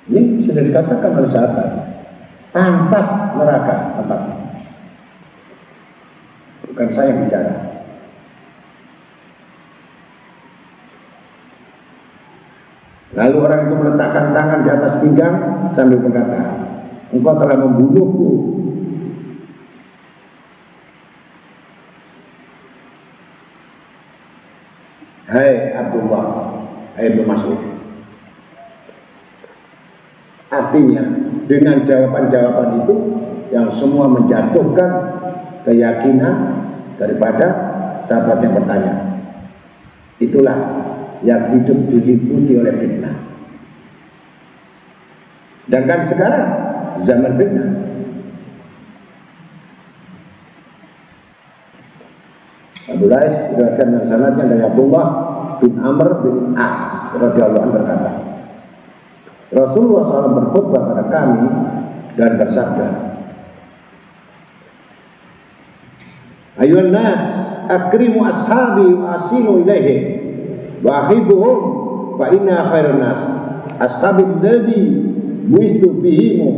Ini sudah dikatakan oleh sahabat, pantas neraka apa? Bukan saya yang bicara. Lalu orang itu meletakkan tangan di atas pinggang sambil berkata, engkau telah membunuhku. Hai Abdullah, hai Ibnu Mas'ud. Artinya dengan jawaban-jawaban itu yang semua menjatuhkan keyakinan daripada sahabat yang bertanya. Itulah yang hidup diliputi oleh fitnah. Sedangkan sekarang zaman fitnah. Abdullah diriwayatkan dengan sanadnya dari Abdullah bin Amr bin As radhiyallahu anhu berkata, Rasulullah SAW berkhutbah pada kami dan bersabda, Ayuhan nas, akrimu ashabi wa asinu ilaihim wa ahibuhum fa inna khairan nas ashabi alladhi buistu fihimu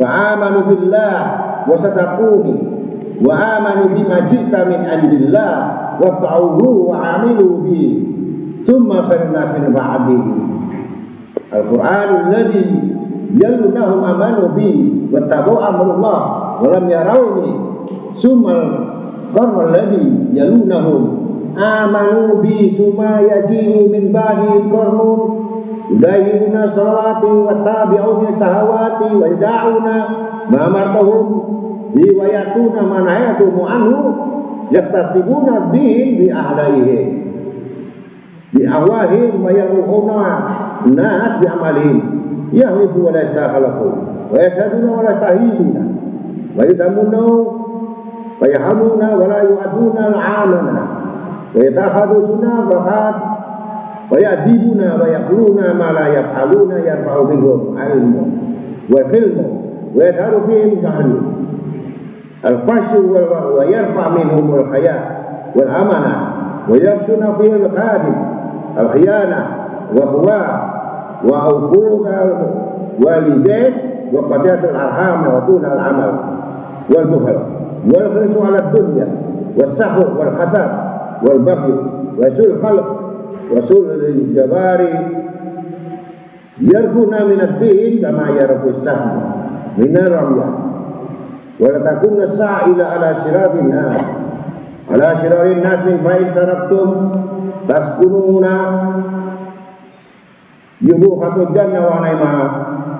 fa amanu billah wa sadaquni wa amanu bima ji'ta min indillah wa ta'uhu wa amilu bihi thumma khairan nas min ba'dihi Al-Quran alladhi yalunahum amanu bi wa tabu amrullah wa lam yarawni summal qarna alladhi yalunahum amanu bi summa yaji'u min ba'di qarnun yudayuna salawati wa tabi'una sahawati wa yada'una ma'amartahum bi wa yatuna manayatumu anhu yaktasibuna din bi ahlaihi bi awahim wa yaruhuna nas bi amalihim yahlifu wa la yastakhalafu wa yashhaduna wa la yastahiluna wa yadamuna wa yahamuna wa la yu'aduna al-amana wa yatakhadusuna faqad wa yadibuna wa yaquluna ma la yaf'aluna yarfa'u minhum ilmu wa hilmu wa yadharu fihim jahlu al-fashu wa yarfa' minhum al-haya wal amana wa yafshuna fihim al-kadhib al-khiyana wa huwa wa uquqa walidain wa qati'atul arham wa tul al-amal wal buhl wal khirsu ala dunya was sahw wal hasad wal baghy wa sul khalq wa sul jabari yarkuna min ad-din kama yarku sahm min ar-ramya wa la takuna sa'ila ala shirarin nas ala shirarin nas min fa'il sarabtum taskununa yubuhatul jannah wa naimah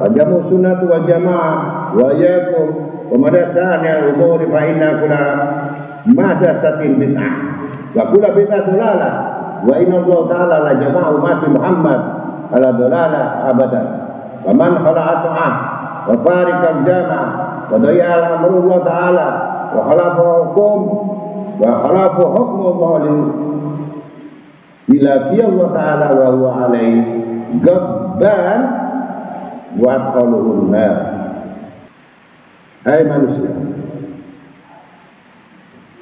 wa jamu sunnatu wal jamaah wa yakum wa madasan al-umuri fa inna kula madasatin bid'ah wa kula bid'ah dolalah wa inna Allah ta'ala la jama'u mati Muhammad ala dolalah abadan wa man khala'atu'ah wa farikal jama'ah wa daya'al amrullah ta'ala wa khalafu hukum wa khalafu hukmu Allah bila Allah ta'ala wa huwa alaihi gabban wa adkhaluhun nar. Hai manusia,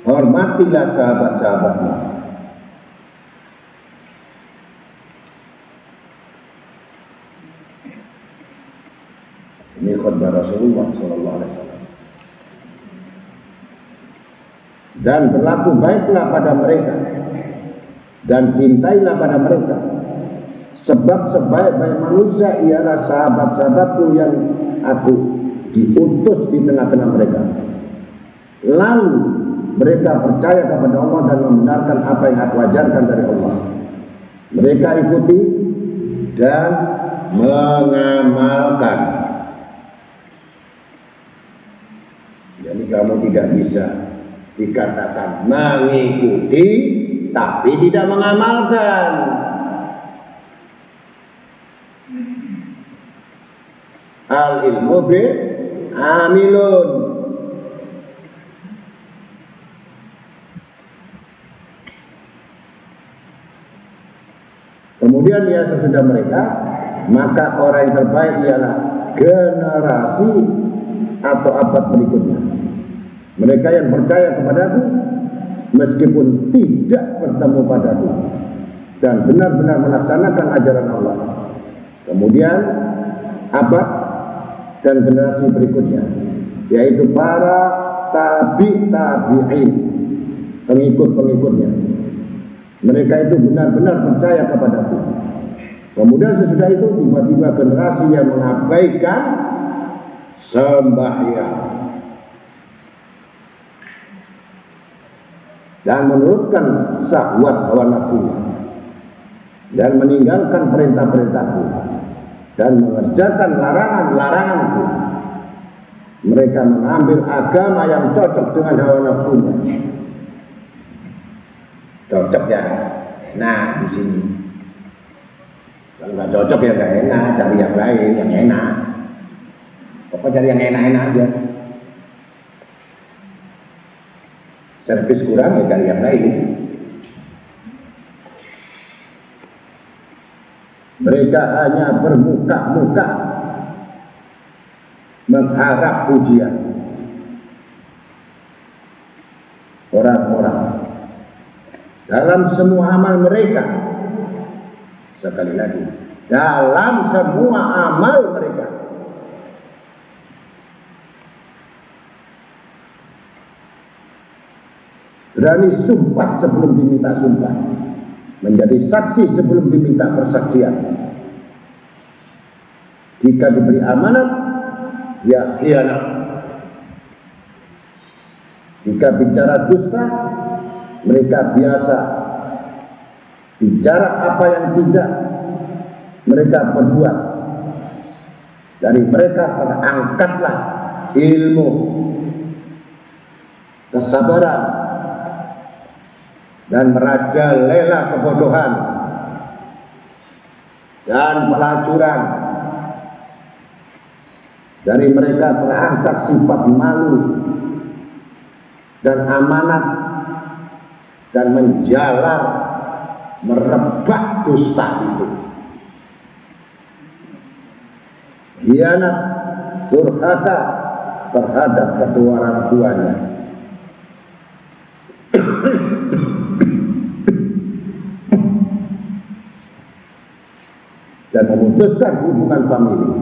hormatilah sahabat-sahabatmu. Ini khutbah Rasulullah sallallahu alaihi wasallam. dan berlaku baiklah pada mereka dan cintailah pada mereka, sebab sebaik-baik manusia ialah sahabat-sahabatku yang aku diutus di tengah-tengah mereka. Lalu mereka percaya kepada Allah dan membenarkan apa yang aku ajarkan dari Allah. Mereka ikuti dan mengamalkan. Jadi kamu tidak bisa dikatakan mengikuti tapi tidak mengamalkan. Al ilmu bil amilun. Kemudian ya sesudah mereka, maka orang yang terbaik ialah generasi atau abad berikutnya. Mereka yang percaya kepadaku meskipun tidak bertemu padaku dan benar-benar melaksanakan ajaran Allah. Kemudian abad dan generasi berikutnya, yaitu para tabi'in, pengikut-pengikutnya. Mereka itu benar-benar percaya kepadaku. Kemudian sesudah itu tiba-tiba generasi yang mengabaikan sembahyang dan menurutkan syahwat hawa nafsunya dan meninggalkan perintah-perintahku dan mengerjakan larangan-laranganku. Mereka mengambil agama yang cocok dengan hawa nafsunya. Cocok ya, enak di sini. Kalau nggak cocok ya nggak enak, cari yang lain yang enak. Pokoknya cari yang enak-enak aja. Servis kurang ya cari yang lain. Mereka hanya bermuka-muka mengharap pujian orang-orang dalam semua amal mereka. Sekali lagi, dalam semua amal mereka. Berani sumpah sebelum diminta sumpah, menjadi saksi sebelum diminta persaksian. Jika diberi amanat, ya khianat. Jika bicara dusta, mereka biasa bicara apa yang tidak mereka perbuat. Dari mereka terangkatlah ilmu, kesabaran, dan merajalela kebodohan dan pelacuran. Dari mereka terangkat sifat malu dan amanat dan menjalar merebak dusta itu. Khianat, durhaka terhadap kedua orang tuanya. Dan memutuskan hubungan famili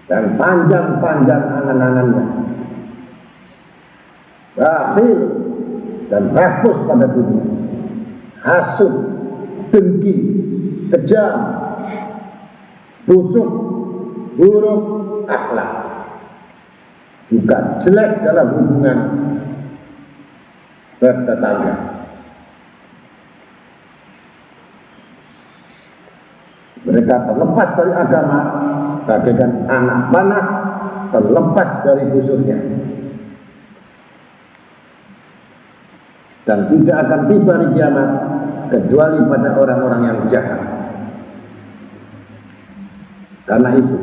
dan panjang-panjang angan-angannya. Bakhil dan rakus pada dunia, hasud, dengki, kejam, busuk, buruk akhlak, juga jelek dalam hubungan bertetangga. Mereka terlepas dari agama bagaikan anak panah terlepas dari busurnya, dan tidak akan tiba di kiamat kecuali pada orang-orang yang jahat. Karena itu,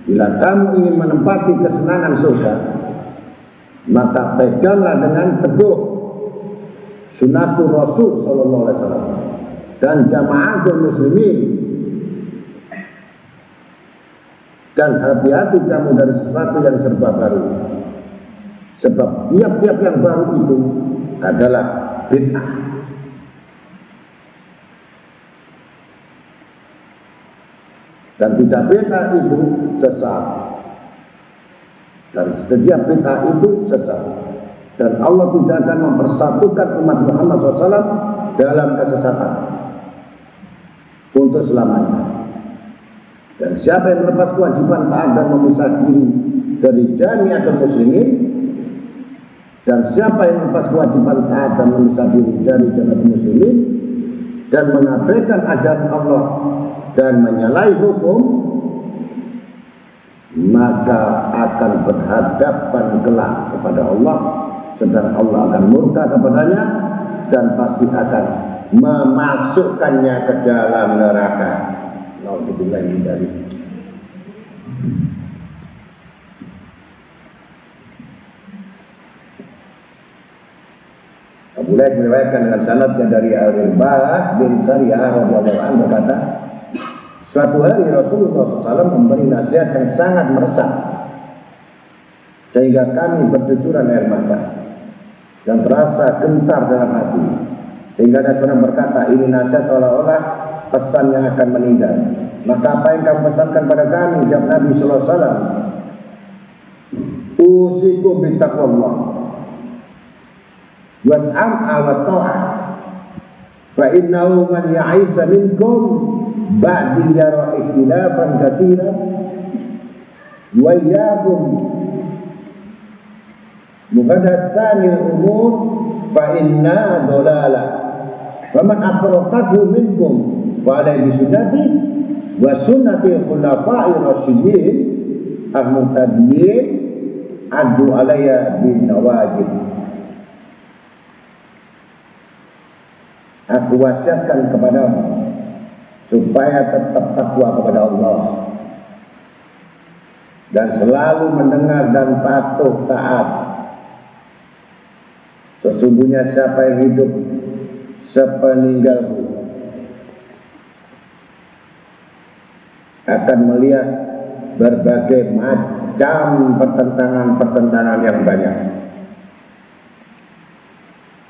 bila kamu ingin menempati kesenangan surga, maka peganglah dengan teguh sunnatul Rasul sallallahu alaihi wasallam dan jama'atul muslimin, dan hati-hati kamu dari sesuatu yang serba baru, sebab tiap-tiap yang baru itu adalah bid'ah. Dan tidak bid'ah itu sesat, dan setiap bid'ah itu sesat. dan Allah tidak akan mempersatukan umat Muhammad SAW dalam kesesatan untuk selamanya. Dan siapa yang melepas kewajiban taat dan memisah diri dari jami'atul muslimin, dan siapa yang melepas kewajiban taat dan memisah diri dari jami'atul muslimin dan mengabaikan ajaran Allah dan menyalahi hukum, maka akan berhadapan kelak kepada Allah, sedang Allah akan murka kepadanya dan pasti akan memasukkannya ke dalam neraka. Nauzubillah min dzalik. Abu Lais meriwayatkan dengan sanadnya dari Al-Irbad bin Sariyah radhiyallahu anhu berkata, suatu hari Rasulullah SAW memberi nasihat yang sangat meresah sehingga kami bercucuran air mata dan terasa gentar dalam hati, sehingga ada seorang berkata, ini nasihat seolah-olah pesan yang akan meninggal. Maka apa yang kamu pesankan pada kami? Jawab Nabi sallallahu alaihi wasallam, usikum bittaqwallah was'am'a wa ta'ah fa innahu man ya'isa minkum ba'di yara ikhtilafan katsiran wa iyyakum muhdatsanil umur fa inna dhalala wa man atraqathu minkum wa alayhi bisunnati wa sunnati khulafa'ir rasyidin al-muhtadiyyin addu alayya bin nawajib. Aku wasiatkan kepadamu supaya tetap takwa kepada Allah dan selalu mendengar dan patuh taat. Sesungguhnya siapa yang hidup sepeninggalku akan melihat berbagai macam pertentangan-pertentangan yang banyak.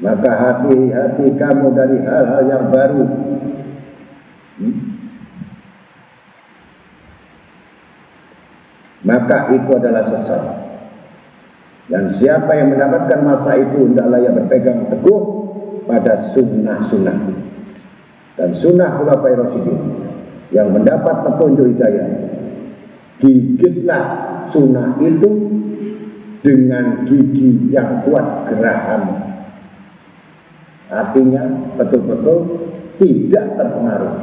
Maka hati-hati kamu dari hal-hal yang baru. Maka itu adalah sesat. Dan siapa yang mendapatkan masa itu, hendaklah ia berpegang teguh pada sunnah-sunnah dan sunnah khulafai rasyidin yang mendapat petunjuk hidayah. Gigitlah sunnah itu dengan gigi yang kuat geraham. Artinya betul-betul tidak terpengaruh,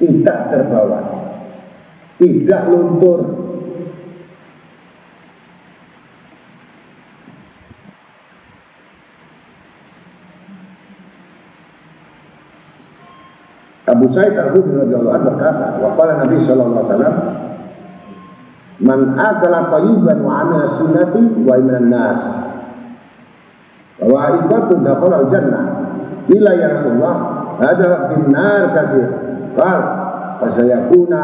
tidak terbawa, tidak luntur. Abu Sa'id Al-Khudri radhiyallahu anhu berkata, wa qala Nabi sallallahu alaihi wasallam, man akala thayyiban wa amila sunnati wa minan nas wa ikatu dakhala al-jannah. Ila ya Rasulullah, hada fin nar kasir. Qal fa sayakuna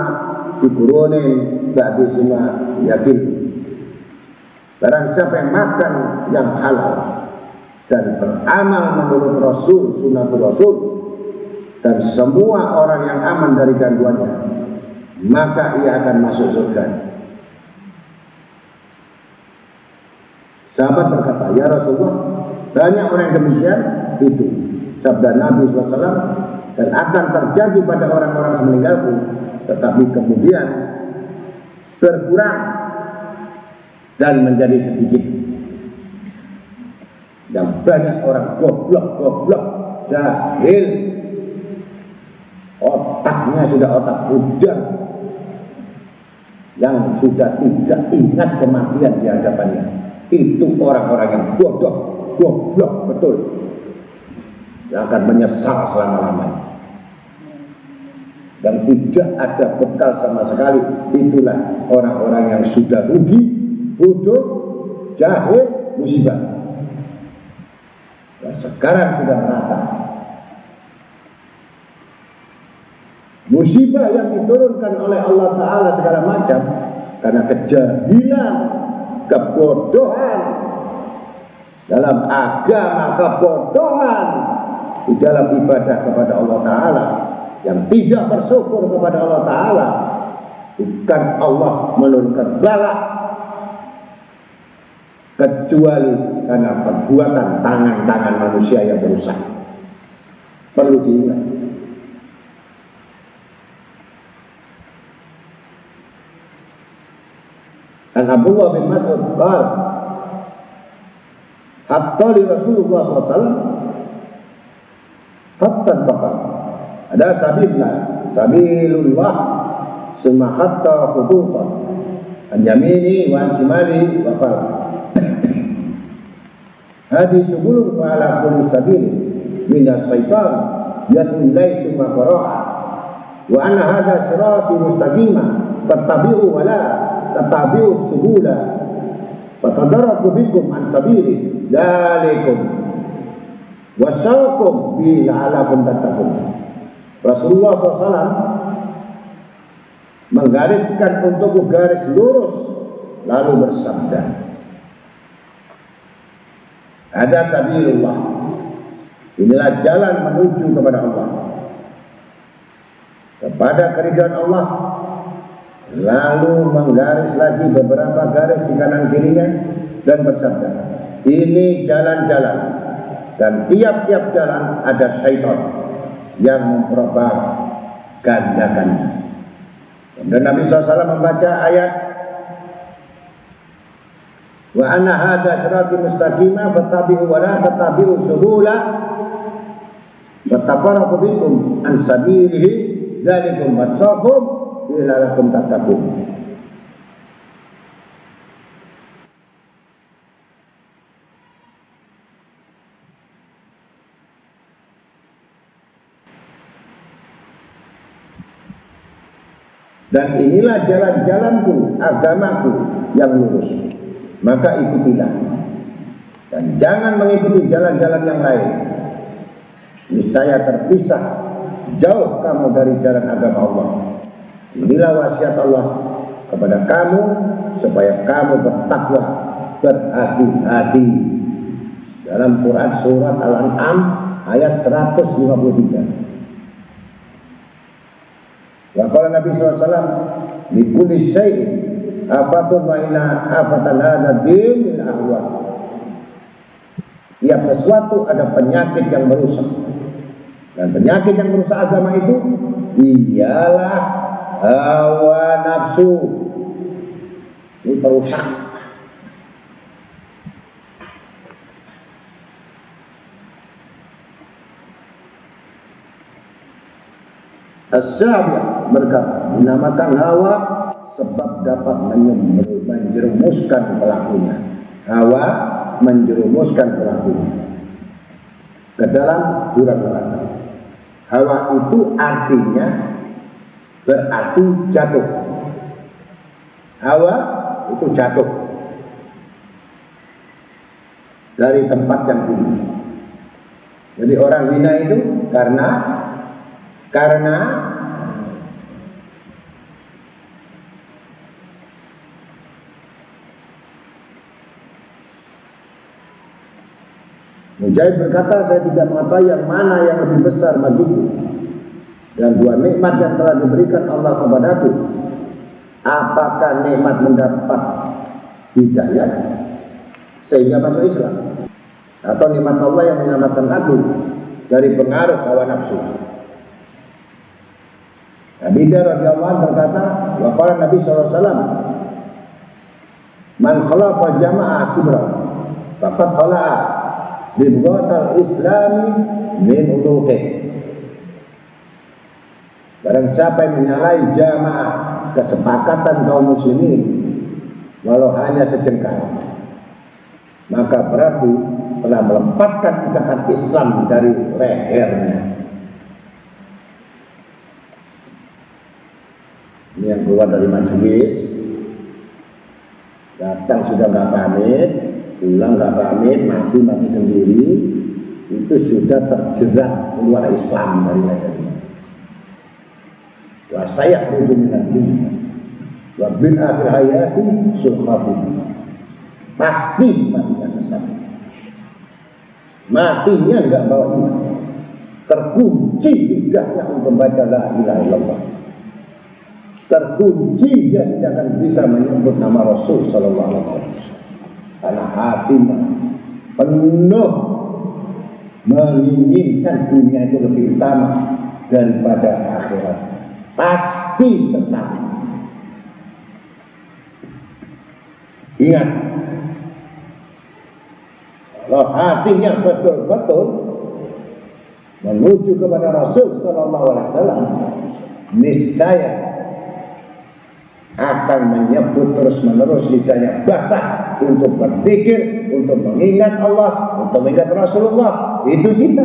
fi qurunin ba'di suma yakin. Barang siapa yang makan yang halal dan beramal menurut Rasul, sunnatul Rasul, dan semua orang yang aman dari gangguannya, maka ia akan masuk surga. Sahabat berkata, ya Rasulullah, banyak orang yang demikian. Itu sabda Nabi SAW, dan akan terjadi pada orang-orang semeninggalku, tetapi kemudian berkurang dan menjadi sedikit. Dan banyak orang goblok, jahil, otaknya sudah otak budak, yang sudah tidak ingat kematian di hadapannya. Itu orang-orang yang bodoh, goblok betul, yang akan menyesal selama-lamanya dan tidak ada bekal sama sekali. Itulah orang-orang yang sudah rugi, bodoh, jahil, musibah, dan sekarang sudah merata. Musibah yang diturunkan oleh Allah Ta'ala segala macam karena kejahilan, kebodohan dalam agama, kebodohan di dalam ibadah kepada Allah Ta'ala, yang tidak bersyukur kepada Allah Ta'ala. Bukan Allah menurunkan bala, kecuali karena perbuatan tangan-tangan manusia yang merusak. Perlu diingat. Dan Abdullah bin Mas'ud qala hatta li Rasulullah SAW hatta faqat ada sabilullah summa hatta khututan an yamini wa an shimali wa qala hadi subulun wa ala kulli sabil min as-syaitan yad'u ilaihi summa qara'a wa anna hadha sirati mustaqima fattabi'u wa la tattabi'u subula fatadaraku bikum an sabili dzalikum wasyaukum bi la'alakum tattaqun. Rasulullah SAW menggariskan untuk garis lurus lalu bersabda, ada sabilullah, inilah jalan menuju kepada Allah, kepada keridhaan Allah. Lalu menggaris lagi beberapa garis di kanan kirinya dan bersabda, ini jalan-jalan dan tiap-tiap jalan ada syaitan yang mempropagandakannya. Dan Nabi SAW membaca ayat wa anna hadza sirati mustaqima fattabi'u wa la tattabi'u subula fattafarraqu bikum an sabilihi dzalikum wasaqum la'allakum tattaqun. Dan inilah jalan-jalanku, agamaku yang lurus, maka ikutilah dan jangan mengikuti jalan-jalan yang lain, niscaya terpisah jauh kamu dari jalan agama Allah. Inilah wasiat Allah kepada kamu supaya kamu bertakwa, berhati-hati. Dalam Quran surat Al-An'am ayat 153. Wa qala Nabi SAW li kulli syai'in afatun wa inna afatan hadza din lil ahwa. Tiap sesuatu ada penyakit yang merusak. Dan penyakit yang merusak agama itu ialah hawa nafsu. Ini perusak. As-Syafi'i berkata, dinamakan hawa sebab dapat menjerumuskan pelakunya. Hawa menjerumuskan pelakunya ke dalam jurang neraka. Hawa itu artinya berarti jatuh. Hawa itu jatuh dari tempat yang tinggi. Jadi orang hina itu karena Mujahid berkata, saya tidak mengetahui yang mana yang lebih besar bagiku dan dua nikmat yang telah diberikan Allah kepadaku. Apakah nikmat mendapat hidayah sehingga masuk Islam, atau nikmat Allah yang menyelamatkan aku dari pengaruh hawa nafsu? Abi Dzar radhiyallahu anhu berkata, wa qala Nabi sallallahu alaihi wasallam, man khalafa jama'a sibra faqad khala'a ribghatal islami min unuqih. Barang siapa yang menyalahi jamaah kesepakatan kaum muslimin walau hanya sejengkal, maka berarti telah melepaskan ikatan Islam dari lehernya. Ini yang keluar dari majelis, datang sudah nggak pamit, pulang nggak pamit, mati sendiri, itu sudah terjerat keluar Islam dari lehernya. Wa sayakhruju minad dunya wa bil akhir hayati sulhabu. Pasti matinya sesat. Matinya enggak bawa iman. Terkunci lidahnya untuk membaca la ilaha illallah. Terkunci dia tidak akan bisa menyebut nama Rasul sallallahu alaihi wasallam. karena hatinya penuh menginginkan dunia itu lebih utama daripada akhirat, pasti sesat. Ingat, kalau hatinya betul-betul menuju kepada Rasul Sallallahu Alaihi Wasallam, niscaya akan menyebut terus-menerus lidahnya basah untuk berpikir, untuk mengingat Allah, untuk mengingat Rasulullah. Itu cinta.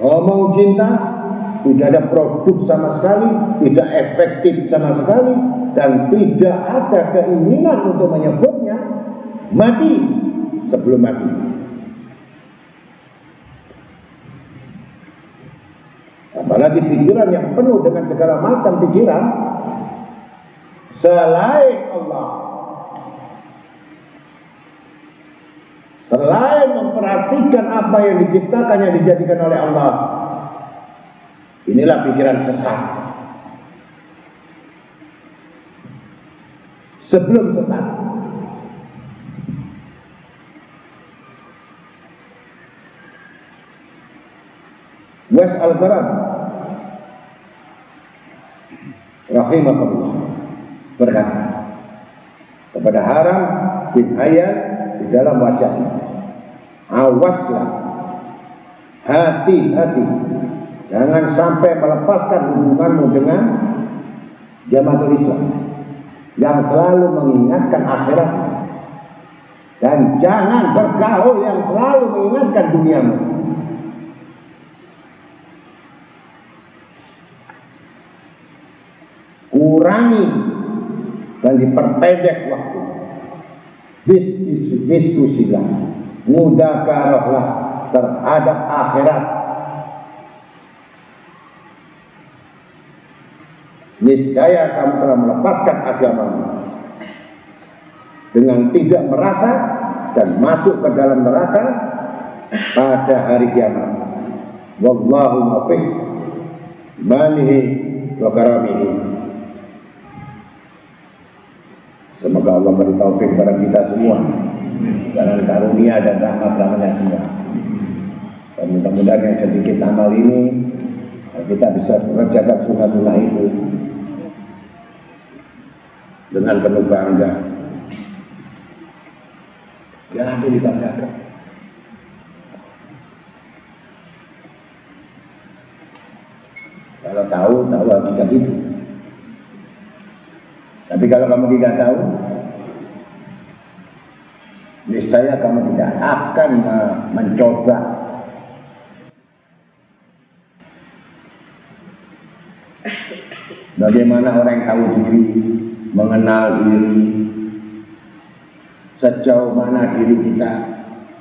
Ngomong cinta tidak ada produk sama sekali, tidak efektif sama sekali, dan tidak ada keinginan untuk menyebutnya, mati sebelum mati. Apalagi pikiran yang penuh dengan segala macam pikiran selain Allah, selain memperhatikan apa yang diciptakan, yang dijadikan oleh Allah. Inilah pikiran sesat. Sebelum sesat, Wes Al-Qaram rahimahullah berkata kepada Haram bin Hayyan di dalam wasiatnya, awaslah, hati-hati, jangan sampai melepaskan hubunganmu dengan Jamaatul Islam yang selalu mengingatkan akhirat, dan jangan bergaul yang selalu mengingatkan duniamu. Kurangi dan diperpendek waktu. Diskusilah, mudzakarahlah terhadap akhirat. Niscaya kamu telah melepaskan agamamu dengan tidak merasa dan masuk ke dalam neraka pada hari kiamat. Wallahu muwaffiq manihi wa karamihi. Semoga Allah beri taufik kepada kita semua dengan karunia dan rahmat-rahmatnya semua. Dan mudah-mudahan yang sedikit amal ini kita bisa mengerjakan sunnah-sunnah itu dengan penuh bangga. Jangan dibanggakan. Kalau tahu hakikat itu. Tapi kalau kamu tidak tahu, niscaya kamu tidak akan mencoba. Bagaimana orang yang tahu diri, mengenal diri, sejauh mana diri kita,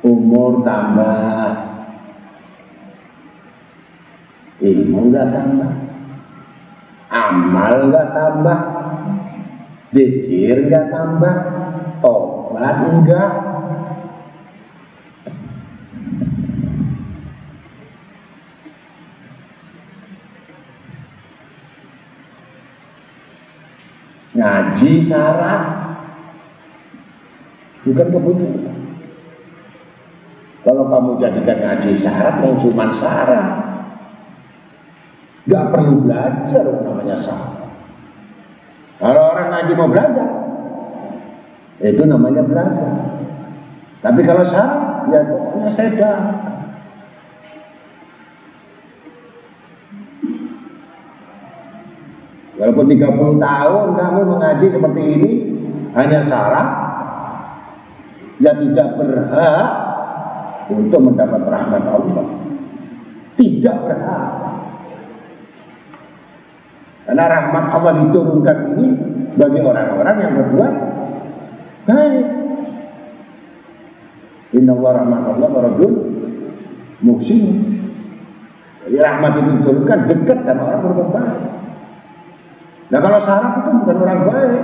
umur tambah, ilmu enggak tambah, amal enggak tambah, zikir enggak tambah, tobat enggak. Ngaji syarat, bukan kebutuhan. Kalau kamu jadikan ngaji syarat, mau cuma syarat, nggak perlu belajar namanya syarat. Kalau orang ngaji mau belajar, itu namanya belajar. Tapi kalau syarat, ya pokoknya sedang. Walaupun 30 tahun kamu mengaji seperti ini, hanya syarat, ya tidak berhak untuk mendapat rahmat Allah. Tidak berhak. Karena rahmat Allah diturunkan ini bagi orang-orang yang berbuat baik. Inna Allah rahmatullah warahmatuh muhsin. Jadi rahmat itu diturunkan dekat sama orang berbuat baik. Nah kalau syarat itu bukan orang baik.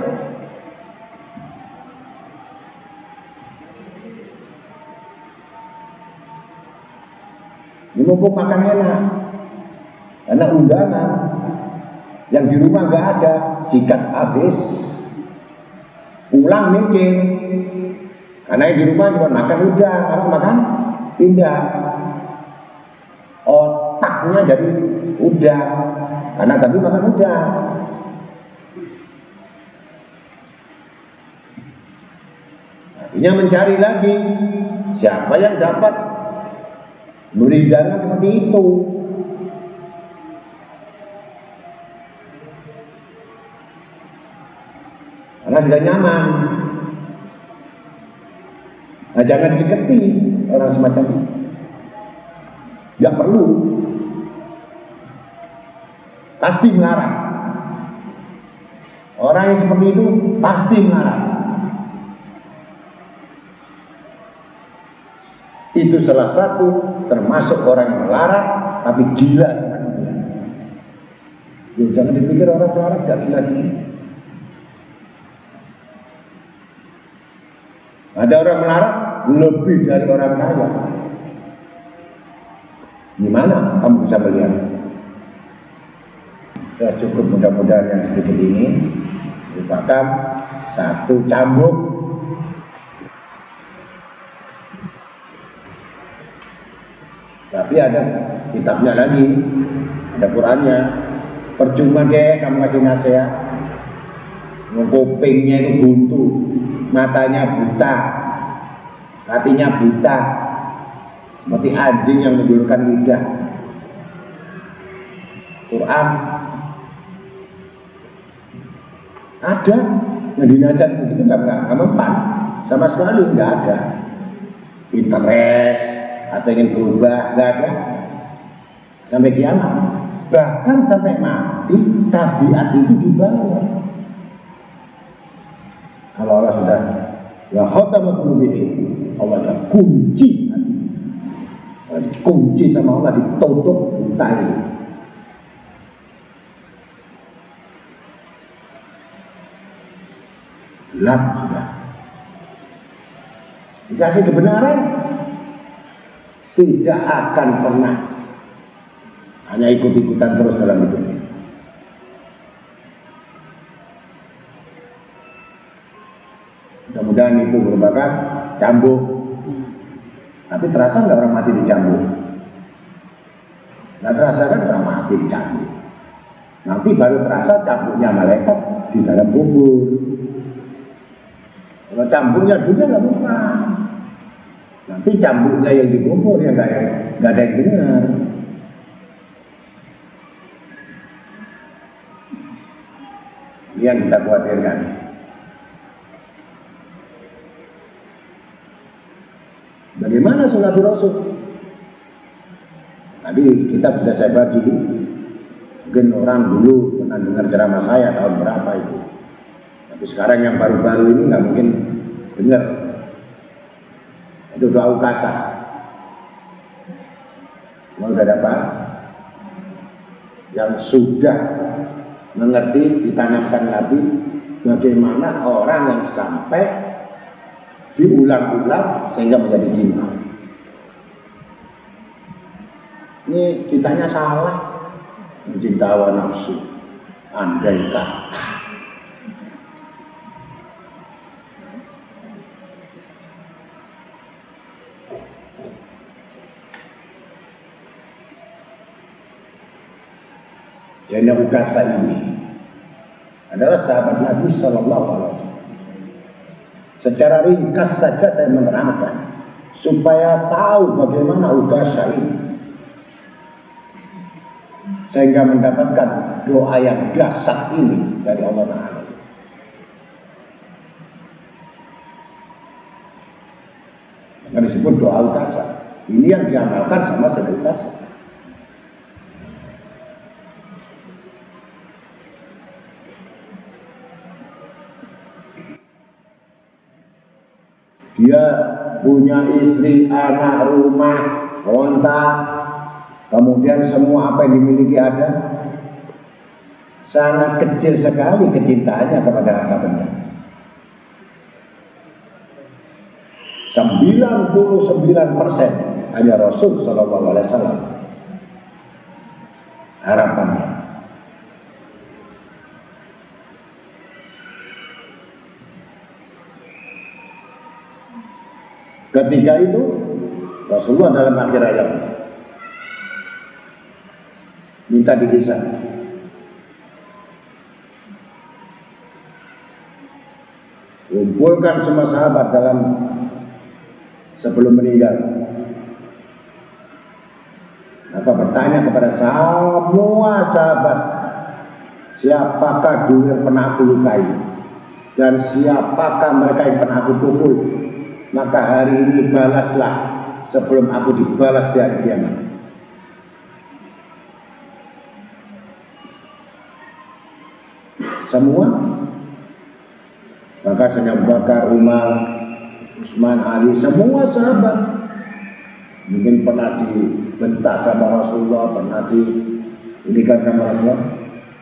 Ini mumpung makan enak, karena undangan. Yang di rumah nggak ada, sikat habis. Pulang mikir, karena yang di rumah cuma makan udah, kalau makan pindah. Otaknya jadi udah, karena tadi makan udah. Artinya mencari lagi siapa yang dapat beri jangan seperti itu. Karena sudah nyaman. Nah, jangan didekati orang semacam ini. Tidak perlu. Pasti melarang. Orang yang seperti itu pasti melarang. Itu salah satu termasuk orang yang melarang tapi gila sama dunia. Jangan dipikir orang melarang tidak gila-gila. Ada orang melarang lebih dari orang kaya. Gimana kamu bisa melihat? Ya cukup, mudah-mudahan yang sedikit ini merupakan satu cambuk tapi ada kitabnya lagi, ada Qurannya. Percuma deh kamu kasih nasihat, kupingnya itu buntu, matanya buta, hatinya buta, seperti anjing yang menjulurkan lidah. Quran ada yang dinasihat begitu nggak mempan sama sekali, nggak ada interest atau ingin berubah, nggak ada sampai kiamat. Bahkan sampai mati tabiat itu dibawa. Kalau Allah sudah wa khatama qulubihim, Allah sudah kunci hati. Kunci sama Allah, ditutup buta ini. Gelap sudah. Dikasih kebenaran tidak akan pernah, hanya ikut-ikutan terus dalam hidup. Mudah-mudahan itu merupakan cambuk. Tapi terasa nggak orang mati dicambuk? Nggak terasa kan orang mati dicambuk. Nanti baru terasa cambuknya malaikat di dalam kubur. Kalau cambuknya dunia nggak apa-apa. Nanti cambuknya yang di kubur ya nggak ada yang dengar. Ini yang kita khawatirkan. Bagaimana sunnatul Rasul? Tadi kitab sudah saya bagi. Mungkin orang dulu pernah dengar ceramah saya tahun berapa itu. Tapi sekarang yang baru-baru ini nggak mungkin dengar. Itu doa ukasa. Mau udah dapat? Yang sudah mengerti, ditanamkan Nabi bagaimana orang yang sampai diulang-ulang sehingga menjadi cinta. Ini kitanya salah, mencinta hawa nafsu, andai kata. Jadi Ukasa ini adalah sahabat Nabi Sallallahu Alaihi Wasallam. Secara ringkas saja saya menerangkan supaya tahu bagaimana Ukasa ini, sehingga mendapatkan doa yang dahsyat ini dari Allah Ta'ala. Maka disebut doa Ukasa. Ini yang diamalkan sama Sayyidina Ukasa. Dia punya istri, anak, rumah, onta, kemudian semua apa yang dimiliki ada. Sangat kecil sekali kecintaannya kepada harta benda. 99% hanya Rasul Sallallahu Alaihi Wasallam harapannya. Ketika itu Rasulullah dalam akhir hayat minta dipisah. Kumpulkan semua sahabat dalam sebelum meninggal. Maka bertanya kepada semua sahabat, siapakah dulu yang pernah aku lukai dan siapakah mereka yang pernah aku pukul? Maka hari ini balaslah sebelum aku dibalas di hari kiamat. Semua. Maka Sayyidina Abu Bakar, Umar, Utsman, Ali, semua sahabat mungkin pernah dibentak sama Rasulullah, pernah diindikan sama Rasulullah.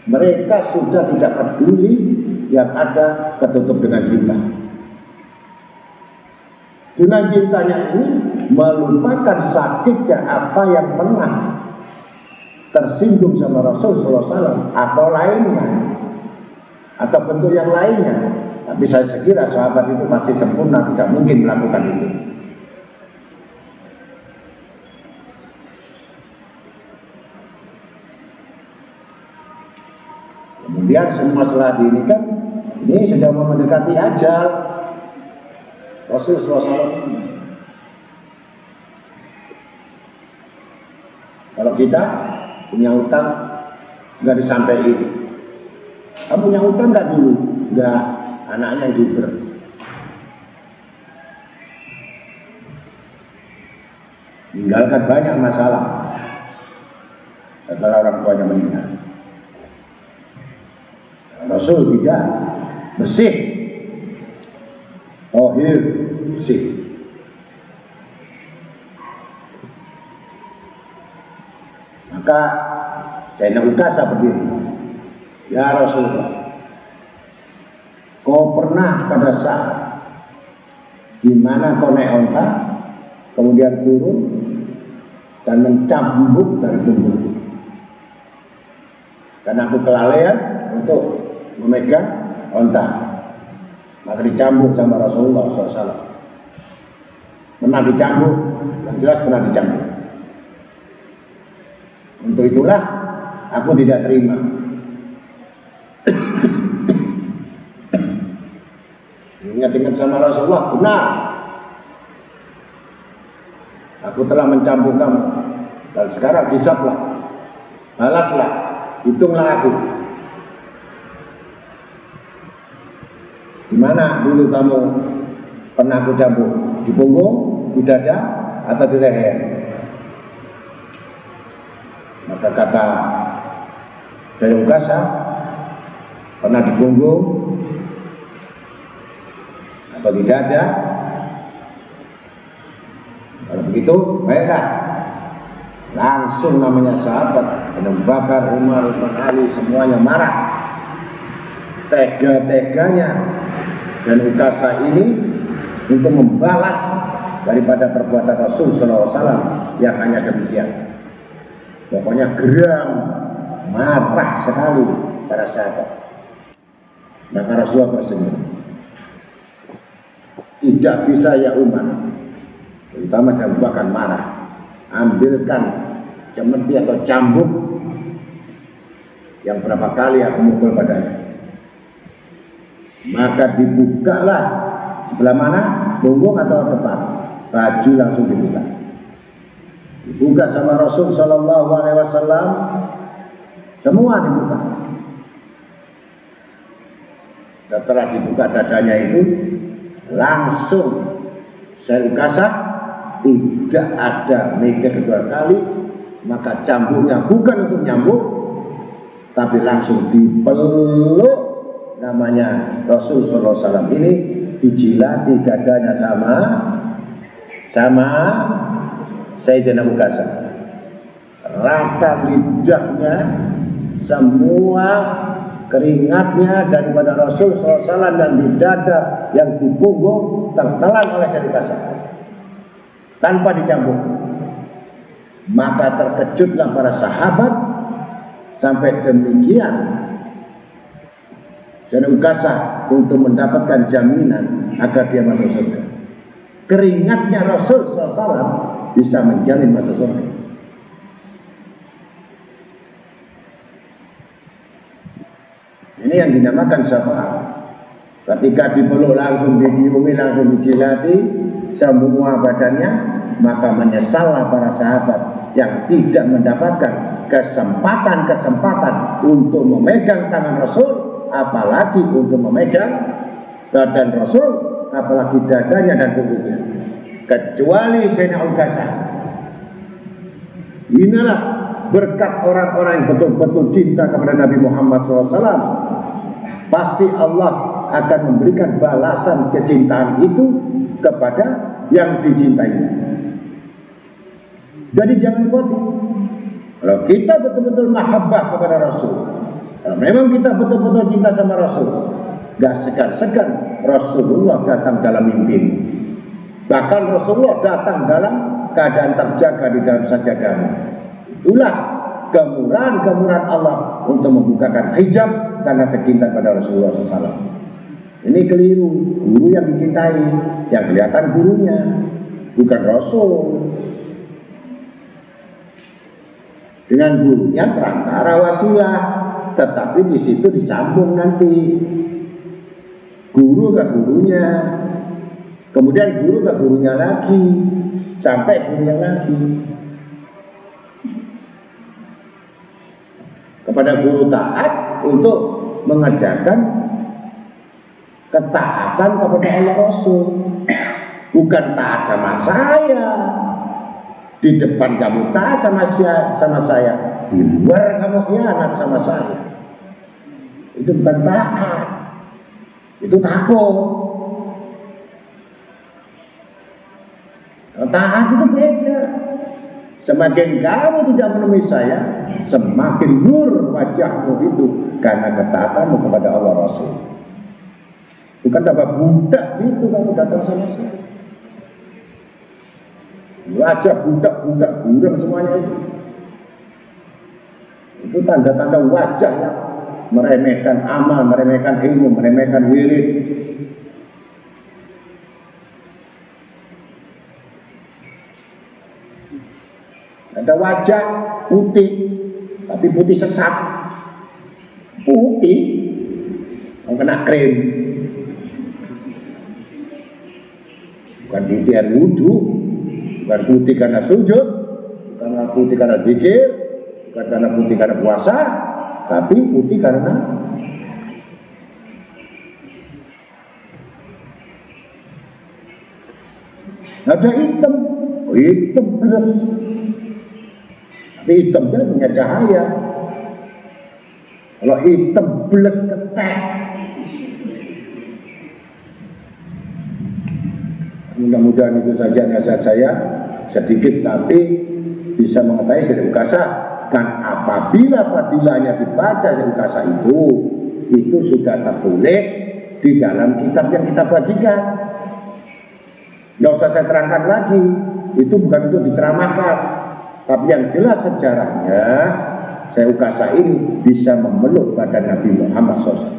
Mereka sudah tidak peduli, yang ada ketutup dengan cinta. Dengan cintanya ini melupakan sakitnya apa yang pernah tersinggung sama Rasulullah SAW atau lainnya, atau bentuk yang lainnya. Tapi saya sekira sahabat itu pasti sempurna, tidak mungkin melakukan itu. Kemudian semua setelah diinikan, ini sudah mau mendekati ajal Rasulullah SAW. Kalau kita punya utang nggak disampaikan, kamu punya utang nggak dulu? Nggak, anaknya yang diuber. Meninggalkan banyak masalah setelah orang tuanya meninggal. Rasul tidak, bersih, tohir, bersih. Maka Sayyidina Ukasha berdiri, ya Rasulullah, kau pernah pada saat di mana kau naik onta, kemudian turun dan mencambuk dari punggung, karena aku kelalaian untuk memegang onta, maka dicambuk sama Rasulullah SAW. Pernah dicambuk, yang jelas pernah dicambuk. Untuk itulah aku tidak terima. Ingat-ingat sama Rasulullah, benar. Aku telah mencambuk kamu, dan sekarang hisablah, balaslah, hitunglah aku. Di mana dulu kamu pernah aku cambuk? Di punggung, di dada, atau di leher? Maka kata Sayyidina Ukasha, pernah di punggung atau di dada. Kalau begitu, baiklah. Langsung namanya sahabat Abu Bakar, Umar, Utsman, Ali, semuanya marah. Tega-teganya dan Ukasha ini untuk membalas daripada perbuatan Rasul SAW yang hanya demikian. Pokoknya geram, marah sekali para sahabat. Maka Rasulullah tersenyum. Tidak bisa ya Umar, terutama saya bahkan marah, ambilkan cemeti atau cambuk yang berapa kali aku mukul padanya. Maka dibukalah sebelah mana? Punggung atau depan? Baju langsung dibuka. Dibuka sama Rasul Shallallahu Alaihi Wasallam, semua dibuka. Setelah dibuka dadanya itu, langsung Sayyidina Ukasha tidak ada mikir kedua kali, maka cambuknya bukan untuk nyambuk, tapi langsung dipeluk. Namanya Rasul Sallallahu Alaihi Wasallam ini dijilati dadanya sama Sayyidina Ukasha. Rata lidahnya, semua keringatnya daripada Rasul Sallallahu Alaihi Wasallam dan di dada yang di punggung tertelan oleh Sayyidina Ukasha tanpa dicambuk. Maka terkejutlah para sahabat sampai demikian. Sayyidina Ukasha untuk mendapatkan jaminan agar dia masuk surga. keringatnya Rasul SAW bisa menjamin masuk surga. Ini yang dinamakan syafaat. Ketika dipeluk langsung diciumi, langsung dijilati semua badannya, maka menyesallah para sahabat yang tidak mendapatkan kesempatan untuk memegang tangan Rasul, apalagi untuk memegang badan Rasul, apalagi dadanya dan punggungnya, kecuali Sayyidina Uqasah. Inilah berkat orang-orang yang betul-betul cinta kepada Nabi Muhammad SAW. Pasti Allah akan memberikan balasan kecintaan itu kepada yang dicintainya. Jadi jangan khawatir. Kalau kita betul-betul mahabbah kepada Rasul, kalau memang kita betul-betul cinta sama Rasul, gak segan-segan Rasulullah datang dalam mimpi. Bahkan Rasulullah datang dalam keadaan terjaga di dalam sajadahnya. Itulah kemurahan Allah untuk membukakan hijab karena kecintaan pada Rasulullah SAW. Ini keliru. Guru yang dicintai, yang kelihatan gurunya, bukan Rasul. Dengan gurunya perantara wasilah, tetapi di situ disambung nanti guru ke gurunya, kemudian guru ke gurunya lagi, sampai gurunya lagi. Kepada guru taat untuk mengerjakan ketaatan kepada Allah Rasul, bukan taat sama saya. Di depan kamu taat sama saya, di luar kamu khianat sama saya. Itu bukan taat, itu takut. Taat itu beda. Semakin kamu tidak menemui saya, semakin nur wajahmu itu karena ketaatanmu kepada Allah Rasul. Bukan tambah budak gitu kamu datang sama saya. Wajah budak-budak buram semuanya itu. Itu tanda-tanda wajah yang meremehkan amal, meremehkan ilmu, meremehkan wirid. Ada wajah putih, tapi putih sesat. Putih, yang kena krim. Bukan putih air wudhu, bukan putih karena sujud, bukan putih karena zikir, bukan karena putih karena puasa, tapi putih karena ada hitam, hitam plus. Tapi hitamnya punya cahaya. Kalau hitam belet ketek, mudah-mudahan itu saja nasihat saya sedikit, tapi bisa mengetahui Sayyid Uqasah. Dan apabila fadilahnya dibaca Sayyid Uqasah itu sudah tertulis di dalam kitab yang kita bagikan. Nggak usah saya terangkan lagi, itu bukan untuk diceramahkan. Tapi yang jelas sejarahnya, Sayyid Uqasah ini bisa memeluk badan Nabi Muhammad SAW.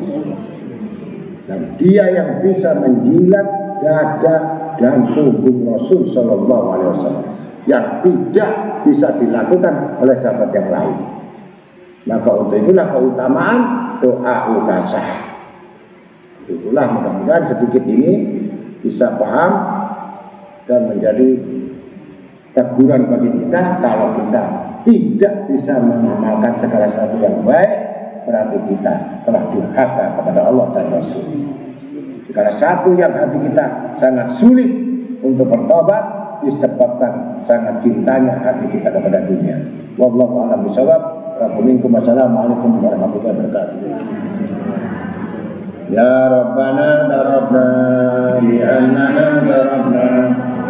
Dan dia yang bisa menjilat dada dan punggung Rasul Sallallahu Alaihi Wasallam, yang tidak bisa dilakukan oleh sahabat yang lain. Maka untuk itulah keutamaan doa Uqasah. Itulah mudah-mudahan sedikit ini bisa paham dan menjadi teguran bagi kita. Kalau kita tidak bisa mengamalkan segala sesuatu yang baik, berarti kita telah durhaka kepada Allah dan Rasul. Segala satu yang hati kita sangat sulit untuk bertobat disebabkan sangat cintanya hati kita kepada dunia. Wallahu a'lam bishawab. Wassalamualaikum warahmatullahi wabarakatuh. Ya Rabbana darabna bi annana darabna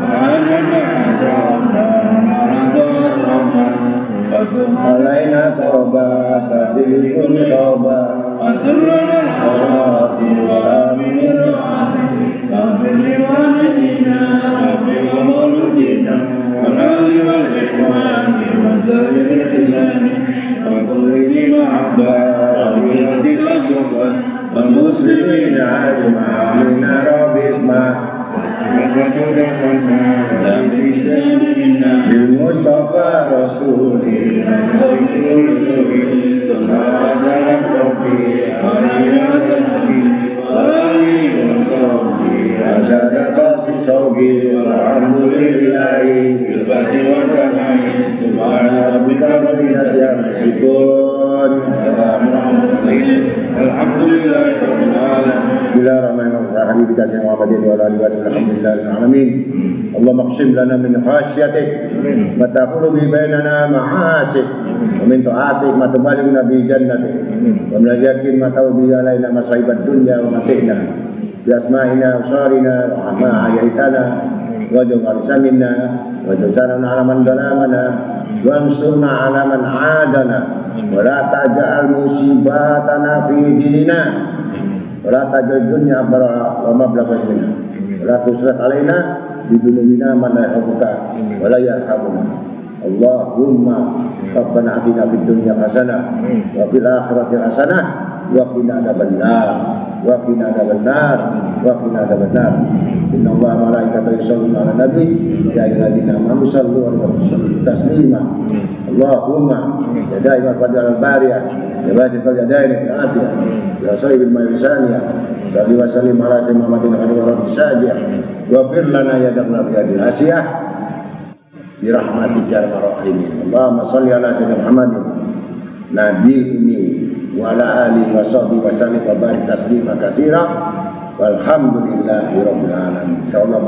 وعننا أسرنا ورحمة فتم علينا توبة فزل كل توبة وانصرنا الحرات وآمن الرعاة واغفر لوالدينا رب ومولودينا والأهل والإخوان وسائر الخلان وكل ذي محبة وبهدك الصحبة والمسلمين أجمعين رب اسمع bil Mustafa Rasulih ada kasih saugi alhamdulillahi bil bati wa tanai subhana rabbika rabbil izzati amma yasifun alhamdulillahi rabbil alamin bismillahirrahmanirrahim dikasih Muhammadin wa alihi wasallam alhamdulillahil alamin Allahumma qsim lana min khasyatik ma taqulu bi bainana ma'asik wa min ta'atik ma tuballighuna bi jannatik wa min al-yaqin ma tawbi alaina masaibat dunya wa matihna biasma'ina usarina wa ma ayaitana wa jawalsa minna wa jawsana ala man dalamana wa ansurna ala man adana wa la taj'al musibatana fi dinina wa la taj'al dunya akbara wa mablagha ilmina wa la tusrat alaina bidunina man la yahbuka wa la yarhamuna Allahumma rabbana atina fid dunya hasanah wa fil akhirati hasanah wa qina adzabannar wa qina adzabannar wa qina adzabannar inna allaha wa malaikatahu yusholluna 'alan nabi ya ayyuhalladzina amanu shallu 'alaihi wa sallimu taslima Allahumma ya da'imal fadl al-bariyah ya basit al-yadaini bil afiyah ya sahibil maisaniyah salli wa sallim ala sayyidina Muhammadin wa ala sajiyah wa fir lana ya dakhla fi hadhihi asiyah bi rahmatika ya arhamar Allahumma shalli ala sayyidina Muhammadin nabil ummi wa ala alihi wa sahbihi wa sallim wa barik taslima katsira walhamdulillahi rabbil alamin insyaallah.